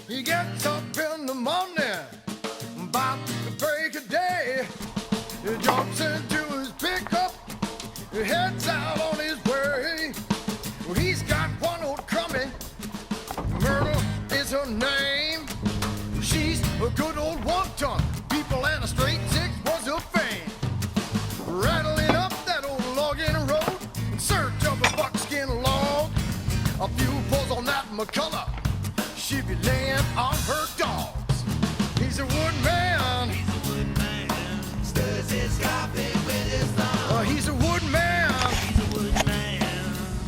He gets up in the morning, about the break of day. He jumps into his pickup, he heads out on his way. Well, he's got one old crummy, Myrtle is her name. She's a good old one-ton, people and a straight six was her fame. Rattling up that old logging road in search of a buckskin log. A few pulls on that McCulloch, she be laying on her dogs. He's a woodman. He's a woodman. Stirs his coffee with his thumb. He's a woodman. He's a woodman.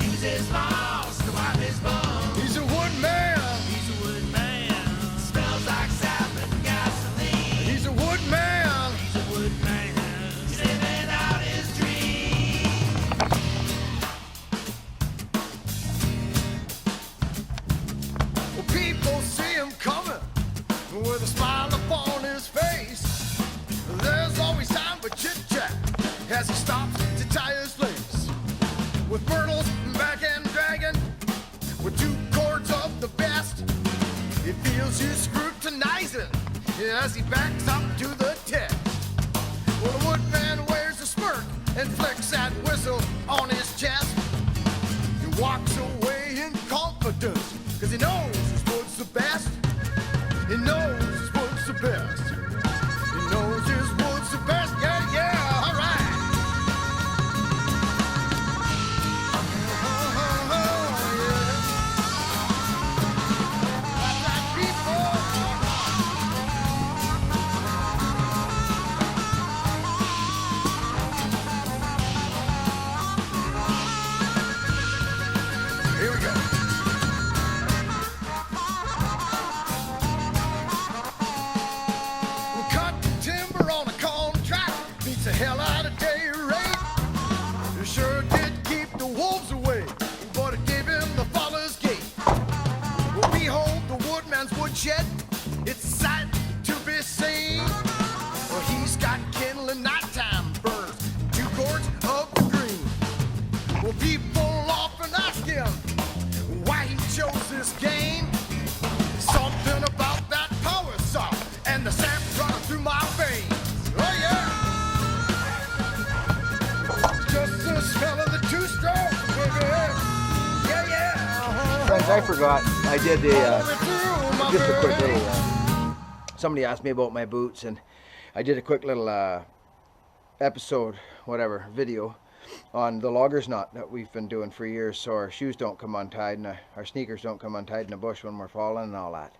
Uses logs to wipe his bum. He's a woodman. He's a woodman. Smells like sap and gasoline. He's a woodman. He's a woodman. He's living out his dream. Well, people see him coming with a smile upon his face. There's always time for chit-chat as he stops to tie his lace. With Myrtle's back and dragging, with two cords of the best, he feels you scrutinizing as he backs up to the test. Well, the woodman wears a smirk and flicks that whistle on his chest. He walks away in confidence, cause he knows his wood's the best. He knows his wood's the best. He knows his wood's the best. Yeah, yeah, all right. That's right, people. Here we go. Timber on a contract beats the hell out of day rate. It sure did keep the wolves away, but it gave him the faller's gait. Well, behold the woodman's woodshed, it's a sight to be seen. Well, he's got kindling nighttime burns, two cords of the green. Well, people often ask him why he chose this game. Something about that power saw and the sap running through my veins. Oh yeah! Just the smell of the two-stroke, baby. Yeah, yeah. Friends, I forgot. I did just a quick little. Somebody asked me about my boots, and I did a quick little episode, whatever, video on the logger's knot that we've been doing for years, so our shoes don't come untied and our sneakers don't come untied in the bush when we're falling and all that.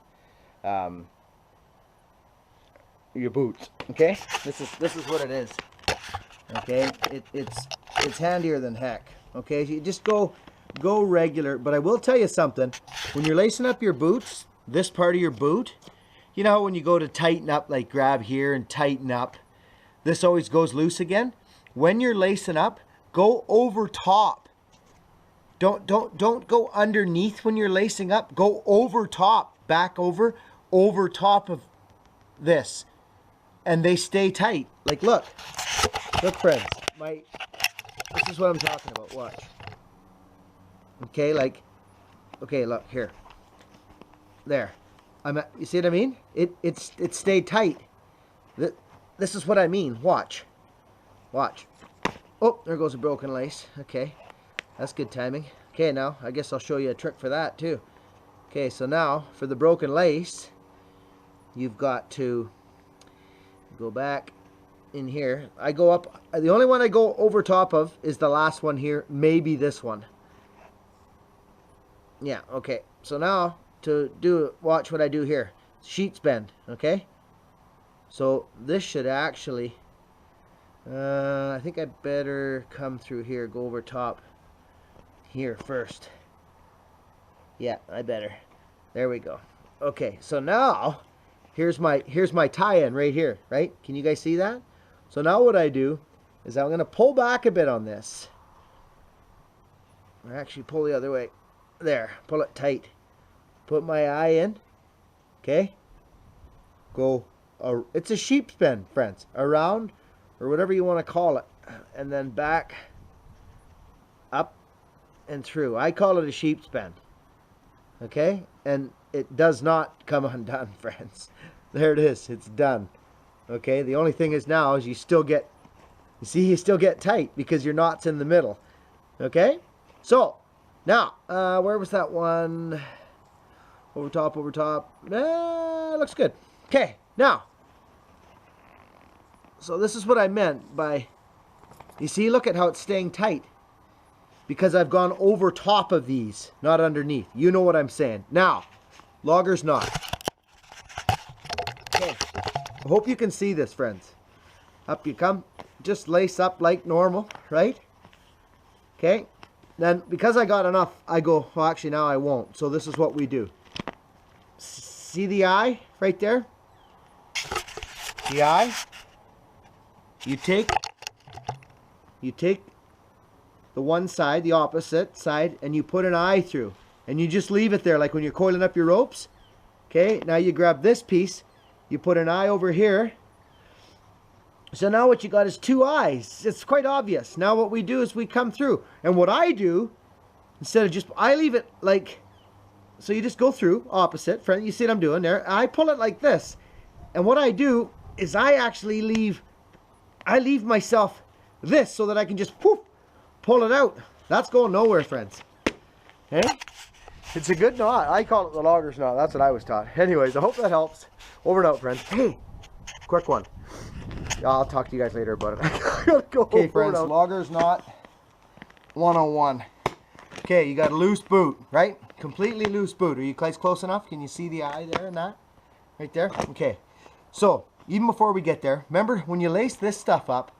Your boots, okay? This is what it is. Okay, it's handier than heck. Okay, so you just go regular. But I will tell you something. When you're lacing up your boots, this part of your boot, you know when you go to tighten up, like grab here and tighten up, this always goes loose again. When you're lacing up, go over top. Don't go underneath when you're lacing up. Go over top, back over top of this. And they stay tight. Like, look, friends, this is what I'm talking about. Watch. Okay, like, okay, look here. There, you see what I mean? It stayed tight. This is what I mean. Watch. Oh, there goes a broken lace. Okay, that's good timing. Okay, now I guess I'll show you a trick for that too. Okay, so now for the broken lace, you've got to go back in here. I go up, the only one I go over top of is the last one here, maybe this one. Yeah, okay. So now to do, watch what I do here. Sheets bend, okay? So this should actually, I think I better come through here, go over top here first. Yeah, I better. There we go. Okay, so now here's my tie-in right here, right? Can you guys see that? So now what I do is I'm going to pull back a bit on this. Or actually pull the other way. There, pull it tight. Put my eye in. Okay? Go, it's a sheep's bend, friends. Around, or whatever you want to call it. And then back, up, and through. I call it a sheep's bend. Okay? And it does not come undone, friends. There it is. It's done. Okay, the only thing is now is you still get tight because your knot's in the middle. Okay, so now where was that one? Over top. Looks good. Okay, now, so this is what I meant by, you see, look at how it's staying tight. Because I've gone over top of these, not underneath. You know what I'm saying. Now, logger's knot. Okay, I hope you can see this, friends. Up you come. Just lace up like normal, right? Okay, then because I got enough, I go, well, actually now I won't. So this is what we do. See the eye right there? The eye. You take the one side, the opposite side, and you put an eye through. And you just leave it there like when you're coiling up your ropes. Okay, now you grab this piece, you put an eye over here. So now what you got is two eyes. It's quite obvious. Now what we do is we come through. And what I do, instead of just, I leave it like, so you just go through, opposite, friend. You see what I'm doing there? I pull it like this. And what I do is I actually leave myself this so that I can just poof, pull it out. That's going nowhere, friends. Okay? It's a good knot. I call it the logger's knot. That's what I was taught. Anyways, I hope that helps. Over and out, friends. Hey, quick one. I'll talk to you guys later about it. I gotta go. Okay, friends, logger's knot 101. Okay, you got a loose boot, right? Completely loose boot. Are you guys close enough? Can you see the eye there and that? Right there? Okay. So, even before we get there, remember when you lace this stuff up,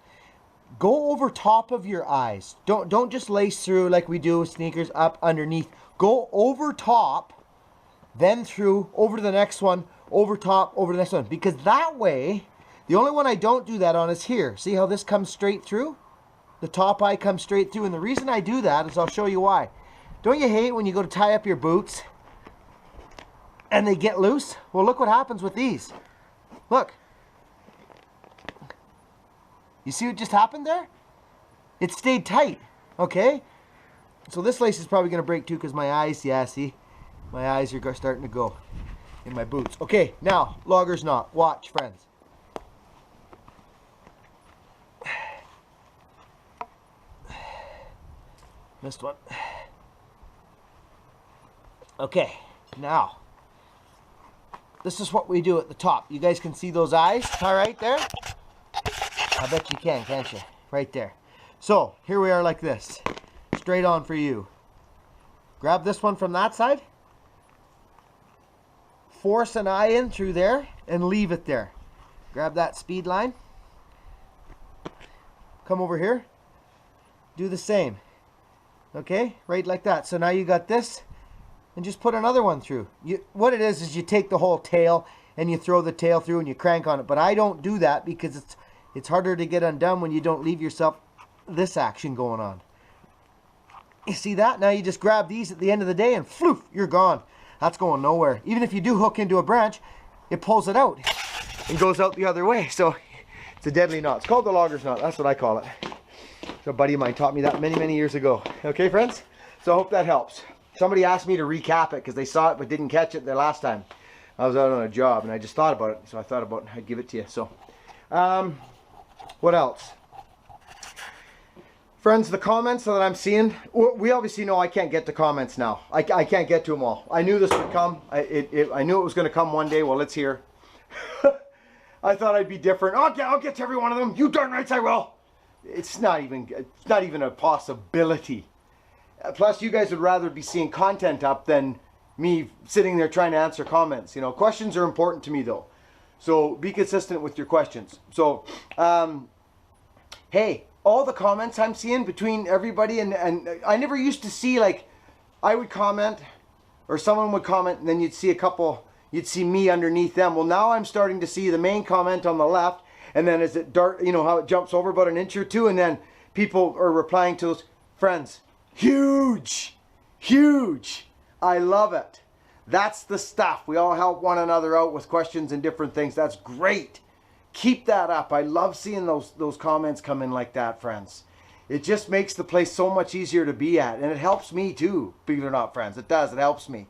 go over top of your eyes. Don't just lace through like we do with sneakers, up underneath. Go over top, then through, over to the next one, over top, over to the next one. Because that way, the only one I don't do that on is here. See how this comes straight through? The top eye comes straight through. And the reason I do that is I'll show you why. Don't you hate when you go to tie up your boots and they get loose? Well, look what happens with these. Look. You see what just happened there? It stayed tight, okay? So this lace is probably going to break too because my eyes, yeah, see? My eyes are starting to go in my boots. Okay, now, logger's knot. Watch, friends. Missed one. Okay, now, this is what we do at the top. You guys can see those eyes, all right, there? I bet you can, can't you? Right there. So, here we are like this. Straight on for you. Grab this one from that side. Force an eye in through there and leave it there. Grab that speed line. Come over here. Do the same. Okay? Right like that. So now you got this. And just put another one through. What it is you take the whole tail and you throw the tail through and you crank on it. But I don't do that because it's harder to get undone when you don't leave yourself this action going on. You see that? Now you just grab these at the end of the day and floof, you're gone. That's going nowhere. Even if you do hook into a branch, it pulls it out and goes out the other way. So it's a deadly knot. It's called the logger's knot. That's what I call it. So a buddy of mine taught me that many, many years ago. Okay, friends? So I hope that helps. Somebody asked me to recap it because they saw it but didn't catch it the last time. I was out on a job and I just thought about it. So I thought about I'd give it to you. So, what else? Friends, the comments that I'm seeing, we obviously know I can't get to comments now. I can't get to them all. I knew this would come. I knew it was going to come one day. Well, it's here. I thought I'd be different. Okay, I'll get to every one of them. You darn right I will. It's not even a possibility. Plus, you guys would rather be seeing content up than me sitting there trying to answer comments. You know, questions are important to me though. So be consistent with your questions. So, hey, all the comments I'm seeing between everybody and I never used to see, like, I would comment or someone would comment and then you'd see a couple, you'd see me underneath them. Well, now I'm starting to see the main comment on the left and then as it you know how it jumps over about an inch or two and then people are replying to those. Friends, huge, huge. I love it. That's the stuff. We all help one another out with questions and different things. That's great. Keep that up. I love seeing those comments come in like that, friends. It just makes the place so much easier to be at. And it helps me too, believe it or not, friends. It does. It helps me.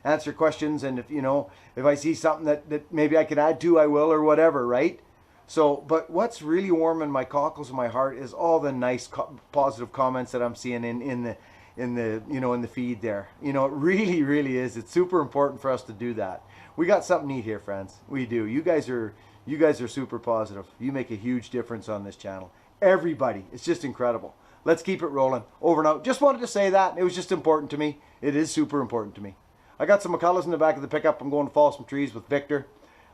answer questions, and if, you know, if I see something that maybe I can add to, I will, or whatever, right? So, but what's really warming my cockles and my heart is all the nice positive comments that I'm seeing in the you know, in the feed there. You know, it really is. It's super important for us to do that. We got something neat here, friends. We do. You guys are super positive. You make a huge difference on this channel. Everybody, it's just incredible. Let's keep it rolling. Over and out. Just wanted to say that. It was just important to me. It is super important to me. I got some McCullochs in the back of the pickup. I'm going to fall some trees with Victor.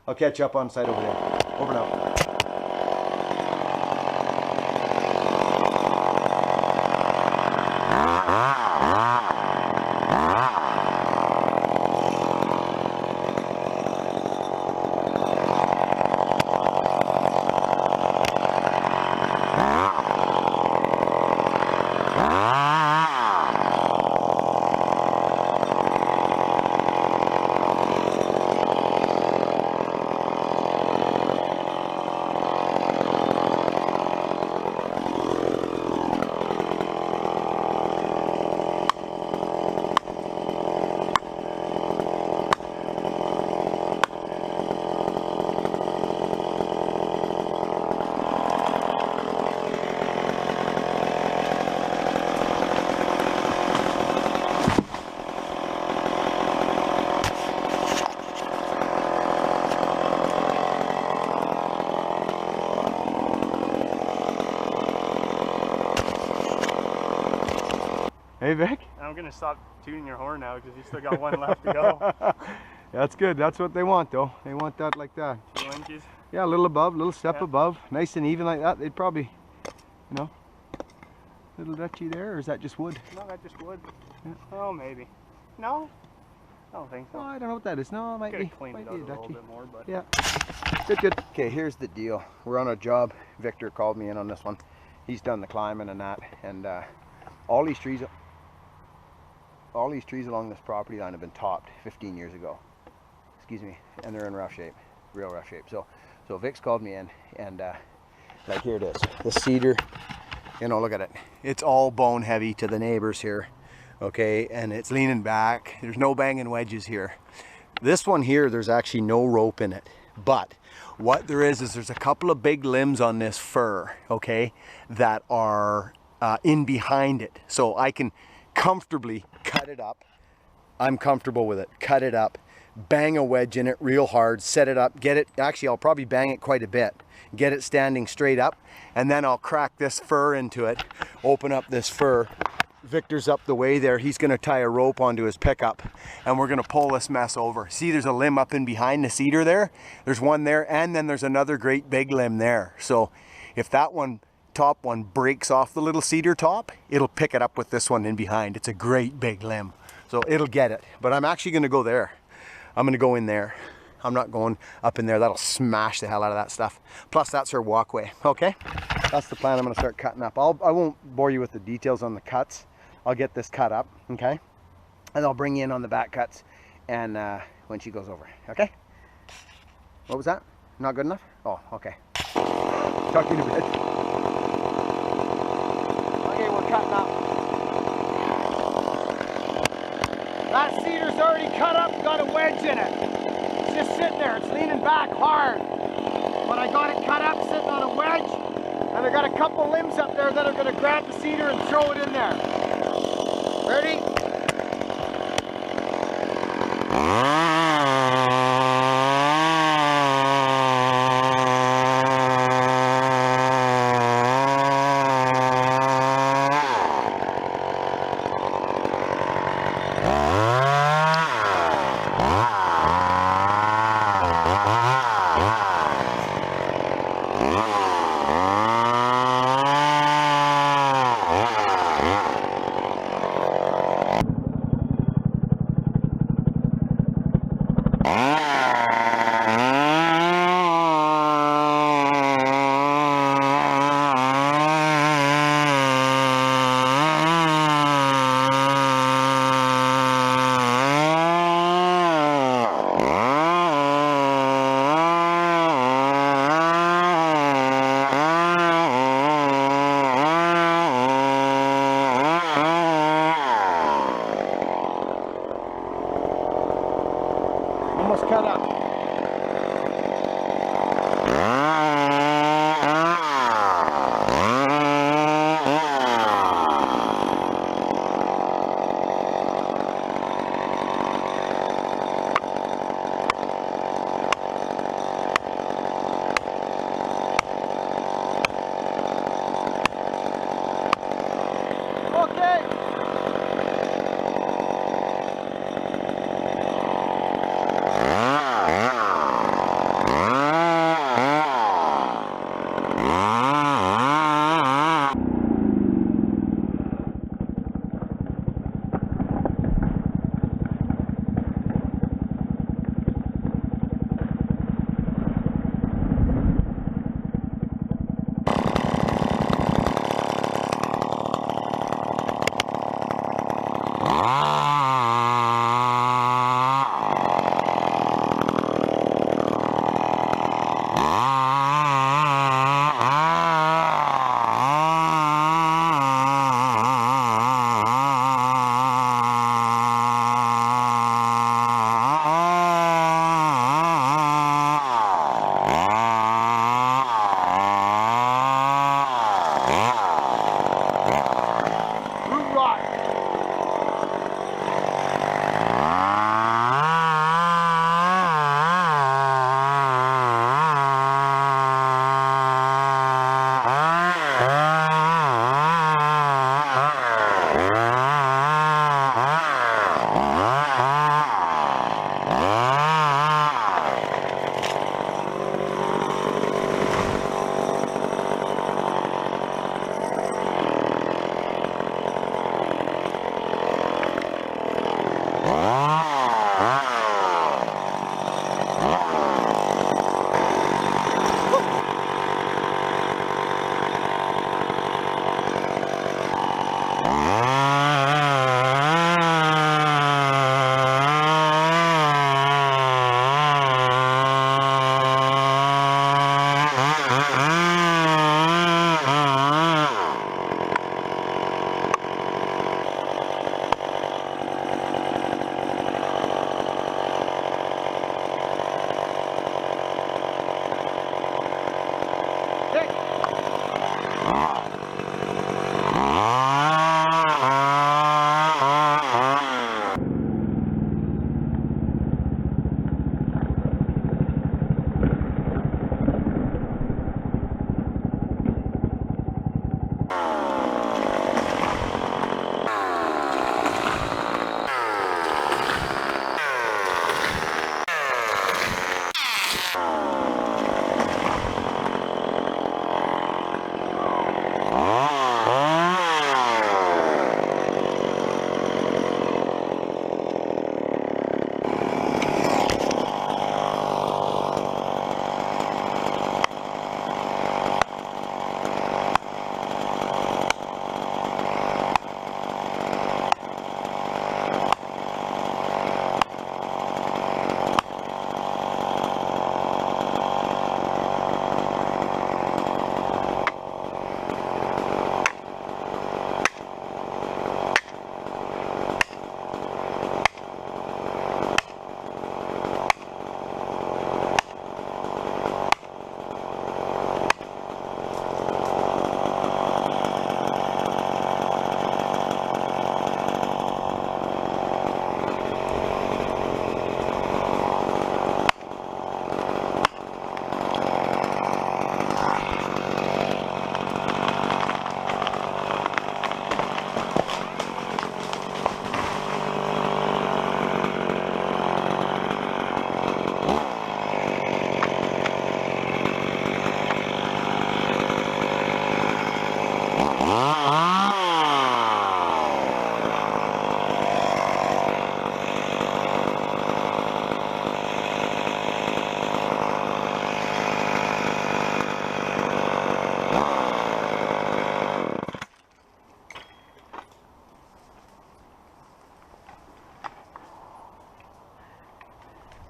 I'll catch you up on site over there. Over and out. Hey, Vic? I'm going to stop tuning your horn now because you still got one left to go. That's good. That's what they want, though. They want that like that. 2 inches? Yeah, a little above, a little step above. Nice and even like that. They'd probably, you know, little Dutchy there, or is that just wood? No, that's just wood. Yeah. Oh, maybe. No? I don't think so. Oh, I don't know what that is. No, it might be. Cleaned it out a little bit more, but yeah. Good. Okay, here's the deal. We're on a job. Victor called me in on this one. He's done the climbing and that, and all these trees along this property line have been topped 15 years ago. Excuse me, and they're in rough shape, real rough shape. So Vic's called me in, and like here it is, the cedar. You know, look at it. It's all bone heavy to the neighbors here, okay, and it's leaning back. There's no banging wedges here. This one here, there's actually no rope in it, but what there is there's a couple of big limbs on this fir, okay, that are in behind it, so I can comfortably cut it up. I'm comfortable with it. Cut it up, bang a wedge in it real hard, set it up, get it, actually I'll probably bang it quite a bit, get it standing straight up, and then I'll crack this fir into it, open up this fir. Victor's up the way there. He's gonna tie a rope onto his pickup, and we're gonna pull this mess over. See, there's a limb up in behind the cedar there. There's one there, and then there's another great big limb there. So if that one, top one, breaks off the little cedar top, it'll pick it up with this one in behind. It's a great big limb, so it'll get it. But I'm actually gonna go there. I'm gonna go in there. I'm not going up in there. That'll smash the hell out of that stuff. Plus that's her walkway, okay? That's the plan. I'm gonna start cutting up. I won't bore you with the details on the cuts. I'll get this cut up, okay? And I'll bring you in on the back cuts and when she goes over, okay? What was that? Not good enough? Oh, okay. Talk to you in a bit. Okay, we're cutting up. That cedar's already cut up, got a wedge in it. It's just sitting there, it's leaning back hard. But I got it cut up, sitting on a wedge, and I got a couple limbs up there that are gonna grab the cedar and throw it in there. Ready?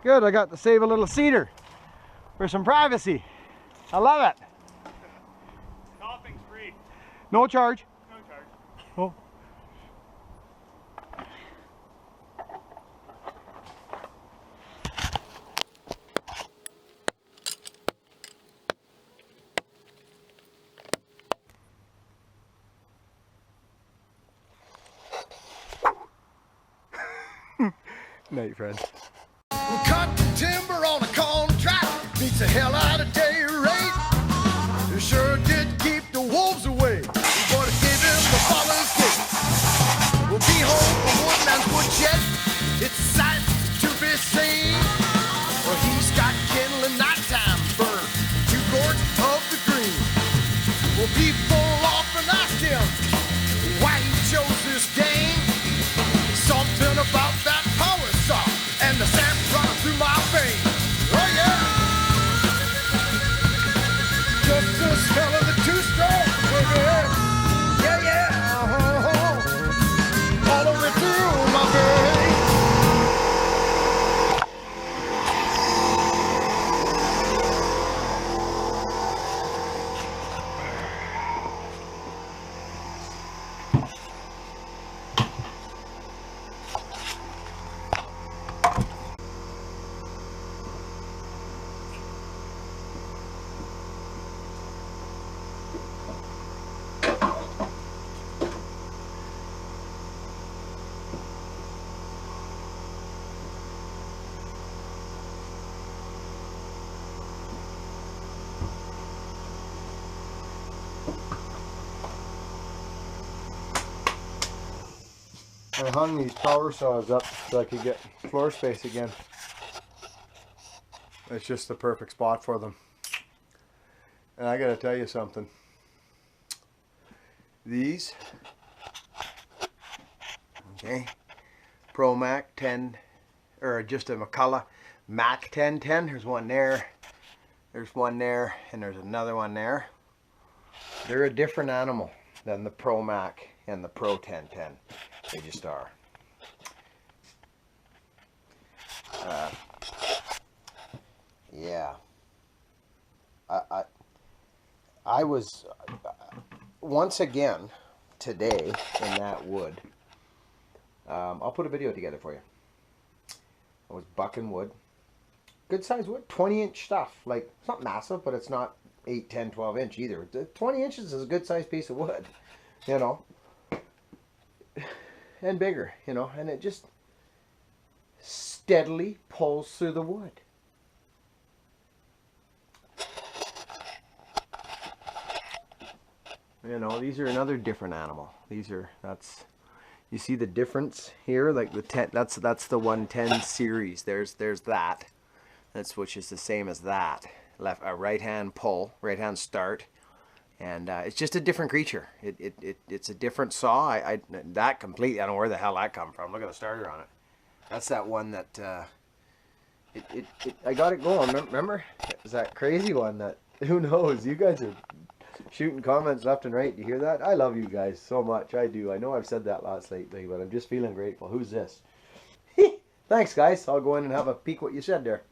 Good, I got to save a little cedar for some privacy. I love it. Chopping's free. No charge. No charge. Oh. Night, friend. Cut the timber on a contract, beats the hell out of day rate. You sure did keep the wolves away, but it gave him the father's gate. We'll be home from Woodman's woodshed, it's a sight to be seen. Well, he's got kindling nighttime burn, 2 gourds of the green. Well, people often asked him why he chose this game. Something about that power saw and the sand running through my veins. Oh yeah! Just the smell of the 2-stroke, baby. Yeah, yeah. All over through my veins. I hung these power saws up so I could get floor space again. It's just the perfect spot for them. And I gotta tell you something. These, okay, Pro Mac 10, or just a McCulloch Mac 1010. There's one there, there's one there, and there's another one there. They're a different animal than the Pro Mac and the Pro 1010. They just are. Yeah. I was once again today in that wood. I'll put a video together for you. I was bucking wood. Good size wood, 20-inch stuff. Like, it's not massive, but it's not 8, 10, 12 inch either. 20 inches is a good sized piece of wood, you know. And bigger, you know, and it just steadily pulls through the wood. You know, these are another different animal. These are, that's, you see the difference here, like the 10, that's the 110 series. There's that. That's, which is the same as that. Left, a right hand pull, right hand start. And it's just a different creature. It's a different saw. That completely, I don't know where the hell that come from. Look at the starter on it. That's that one that I got it going. Remember? It's that crazy one that, who knows? You guys are shooting comments left and right. Do you hear that? I love you guys so much. I do. I know I've said that lots lately, but I'm just feeling grateful. Who's this? Thanks, guys. I'll go in and have a peek what you said there.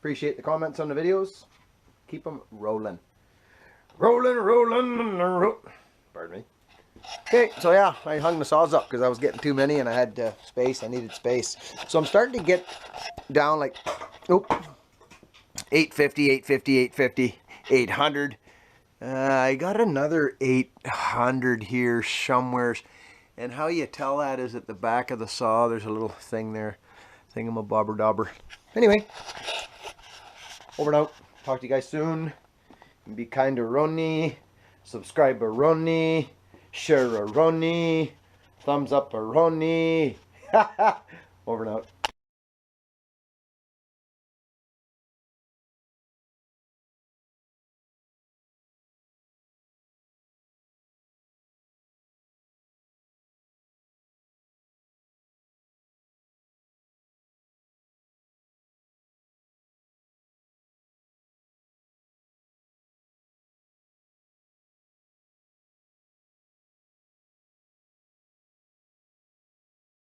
Appreciate the comments on the videos. Keep them rolling. Rolling. Pardon me. Okay, so yeah, I hung the saws up because I was getting too many and I had space. I needed space. So I'm starting to get down like, 850, 850, 850, 800. I got another 800 here somewhere. And how you tell that is at the back of the saw, there's a little thing there. Thingamabobber-dobber. Anyway, over and out. Talk to you guys soon. Be kind to Ronnie, subscribe to Ronnie, share a Ronnie, thumbs up a Ronnie. Over and out.